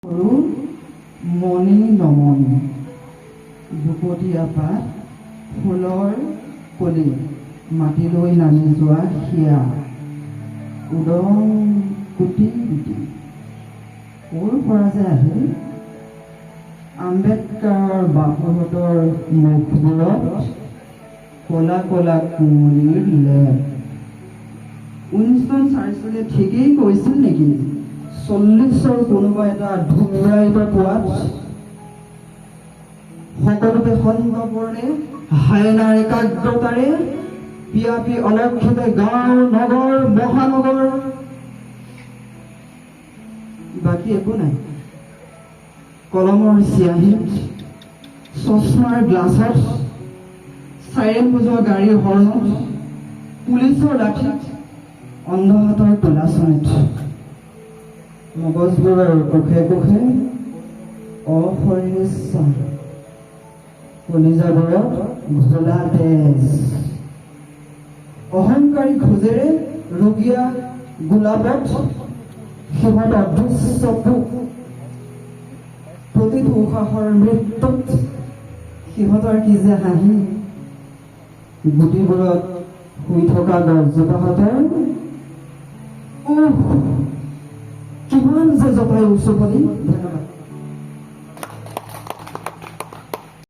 সৰু মণি নমনি দুপতীয়া পাত ফুলৰ কলি মাটিলৈ নামি যোৱা হিয়া উদং কুটি কুটি ক'ৰ পৰা যে আহিল আম্বেদকাৰৰ বাপুহঁতৰ মুখবোৰত ক'লা ক'লা কুঁৱলীৰ লেপ। উইনষ্টন চাৰ্চিলে ঠিকেই কৈছিল নেকি 40ৰ কোনোবা এটা ধুমুৰাইত পোৱাত সকলোকে সন্তপৰ্ণে হাইনাৰ একাগ্ৰতাৰে পিয়াপি অলক্ষিতে গাঁও নগৰ মহানগৰ বাকী একো নাই। কলমৰ চিয়াহীত চশমাৰ গ্লাছত চাইৰেন বজোৱা গাড়ীৰ হৰ্ণত পুলিচৰ লাঠিত অন্ধহাতৰ তোলাচনীত মগজবোৰৰ কোষে কোষে অসৰিচ্ছা কলিজাবোৰত ঘোলা তেজ অহংকাৰী খোজেৰে ৰুগীয়া গোলাপত সিহঁত অদৃশ্য পোক প্ৰতিটো উশাহৰ মৃত্যুত সিহঁতৰ কি যে হাঁহি গুটিবোৰত শুই থকা গছজোপাহঁতৰ কিমান যে জপাই উচপনি। ধন্যবাদ।